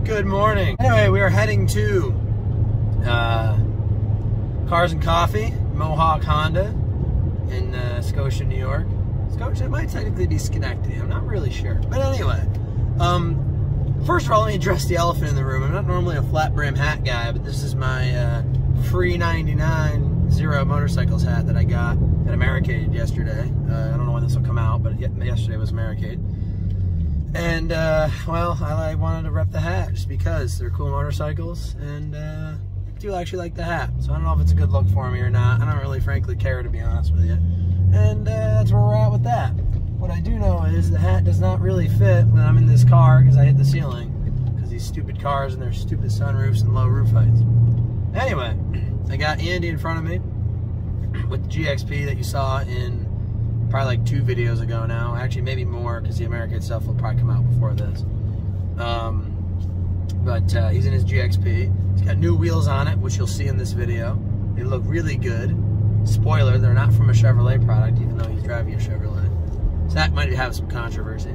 Good morning. Anyway, we are heading to Cars and Coffee, Mohawk Honda in Scotia, New York. Scotia, it might technically be Schenectady. I'm not really sure. But anyway, first of all, let me address the elephant in the room. I'm not normally a flat brim hat guy, but this is my free 99 Zero Motorcycles hat that I got at Americade yesterday. I don't know when this will come out, but yesterday was Americade. And, well, I wanted to rep the hat just because they're cool motorcycles, and I do actually like the hat. So I don't know if it's a good look for me or not. I don't really, frankly, care, to be honest with you. And that's where we're at with that. What I do know is the hat does not really fit when I'm in this car because I hit the ceiling. Because these stupid cars and their stupid sunroofs and low roof heights. Anyway, I got Andy in front of me with the GXP that you saw in probably like 2 videos ago now. Actually, maybe more, because the American stuff will probably come out before this. But he's in his GXP. He's got new wheels on it, which you'll see in this video. They look really good. Spoiler, they're not from a Chevrolet product, even though he's driving a Chevrolet. So that might have some controversy.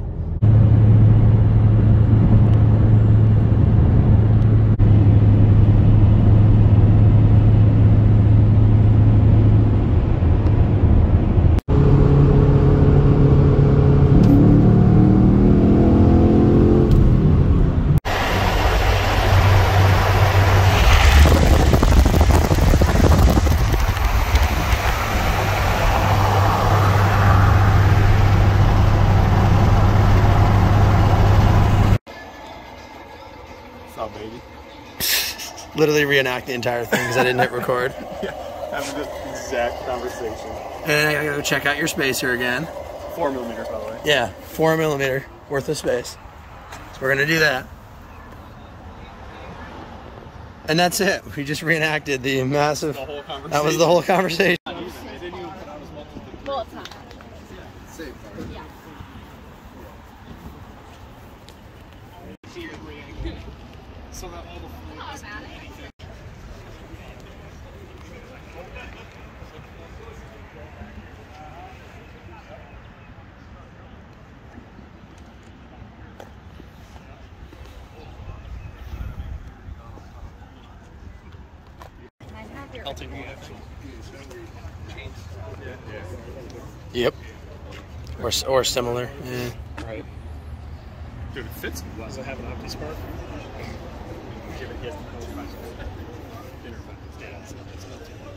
Baby. Literally reenact the entire thing because I didn't hit record. Yeah, having this exact conversation. And I gotta go check out your spacer again. 4mm, by the way. Yeah, 4mm worth of space. So we're gonna do that. And that's it. We just reenacted the massive. The whole conversation. That was the whole conversation. Well, it's not. Safe. Yeah. So that all the fluid is anything. I'll take me actually. Yep. Or similar. Yeah. Right. Dude, it fits. Does it have an opti spark? Give it his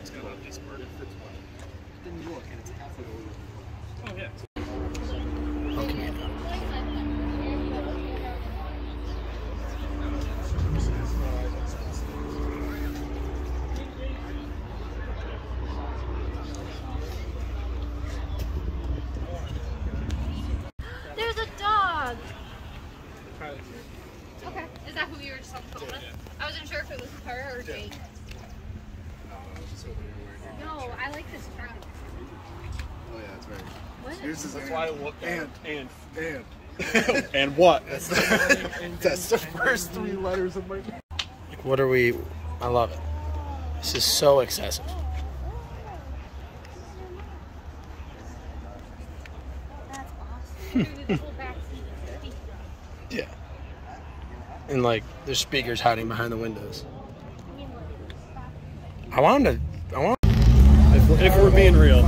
it's got an opti spark. It fits well. Then you look and it's half of the. Oh yeah. Okay. There's a dog. Okay. Is that who you were just on the phone with? I wasn't sure if it was her or Jake. No, I like this front. Oh yeah, it's very. What? That's why I looked at and and what? That's the first 3 letters of my. What are we? I love it. This is so excessive. That's awesome. The whole back seat is dirty. Yeah. And like, there's speakers hiding behind the windows. I want him to. I want. If we're being real.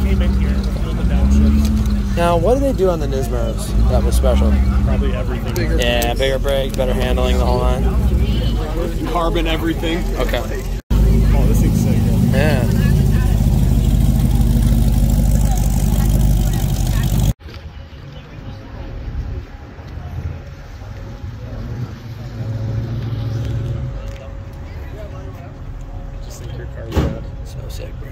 Came in here, pulled the downshift. Now, what do they do on the Nismos that was special? Probably everything. Yeah, bigger brakes, better handling, the whole line. Carbon everything. Okay. Oh, this thing's sick. Yeah. Just think your car's bad. So sick, bro.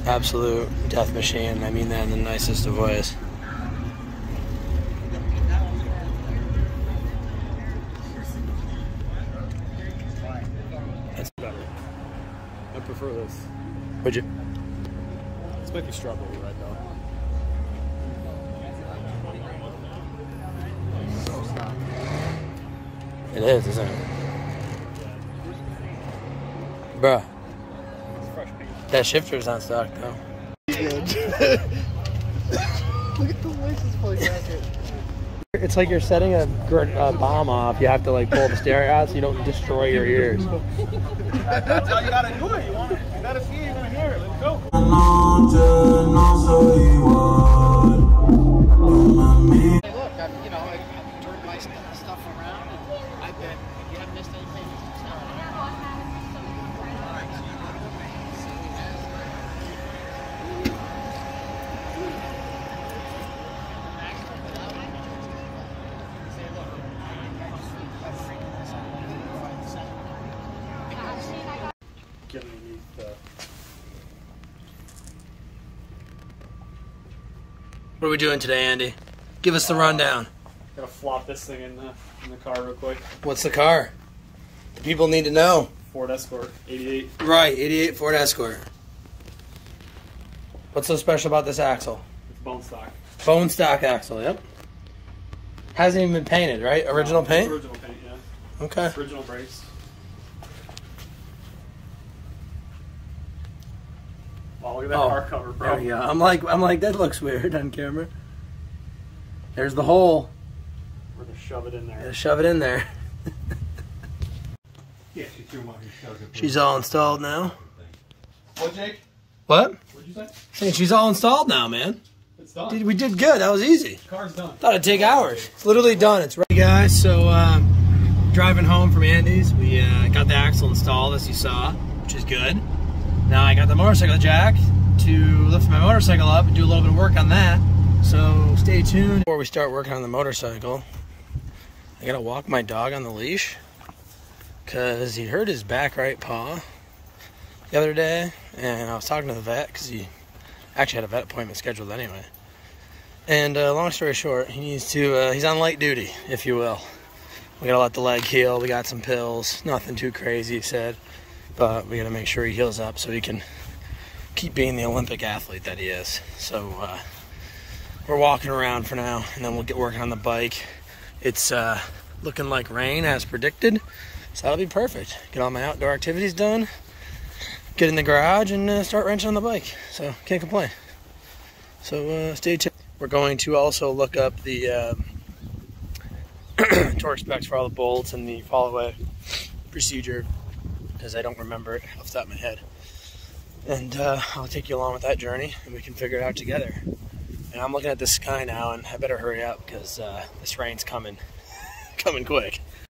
Absolute death machine. I mean that in the nicest of ways. That's better. I prefer this. Would you? This might be strawberry right though. It is, isn't it? Bruh. That shifter's not stock though. Look at the license plate jacket. It's like you're setting a bomb off. You have to like pull the stereo out so you don't destroy your ears. That's how you gotta do it. You gotta see it, you wanna hear it. Let's go. Hey, look, I've turned my stuff around, and I bet you haven't missed anything. Get underneath the... What are we doing today, Andy? Give us the rundown. Gotta flop this thing in the car real quick. What's the car? The people need to know. Ford Escort, 88. Right, 88 Ford Escort. What's so special about this axle? It's bone stock. Bone stock axle, yep. Hasn't even been painted, right? Original paint? Original paint, yeah. Okay. Original brakes. Oh, look at that car cover, bro. There you go. I'm like, that looks weird on camera. There's the hole. We're gonna shove it in there. Gotta shove it in there. Yeah, she threw them on your shoulder. She's all installed now. What, Jake? What? What'd you say? Saying she's all installed now, man. It's done. We did good. That was easy. Car's done. Thought it'd take hours. It's literally done. It's ready, guys. So driving home from Andy's, we got the axle installed, as you saw, which is good. Now I got the motorcycle jack to lift my motorcycle up and do a little bit of work on that. So stay tuned. Before we start working on the motorcycle, I gotta walk my dog on the leash because he hurt his back right paw the other day, and I was talking to the vet because he actually had a vet appointment scheduled anyway. And long story short, he needs to, he's on light duty, if you will. We gotta let the leg heal. We got some pills, nothing too crazy, he said, but we gotta make sure he heals up so he can keep being the Olympic athlete that he is. So we're walking around for now, and then we'll get working on the bike. It's looking like rain as predicted, so that'll be perfect. Get all my outdoor activities done, get in the garage, and start wrenching on the bike. So can't complain. So stay tuned. We're going to also look up the torque specs for all the bolts and the follow-away procedure, because I don't remember it off the top of my head. And I'll take you along with that journey, and we can figure it out together. And I'm looking at the sky now, and I better hurry up because this rain's coming quick.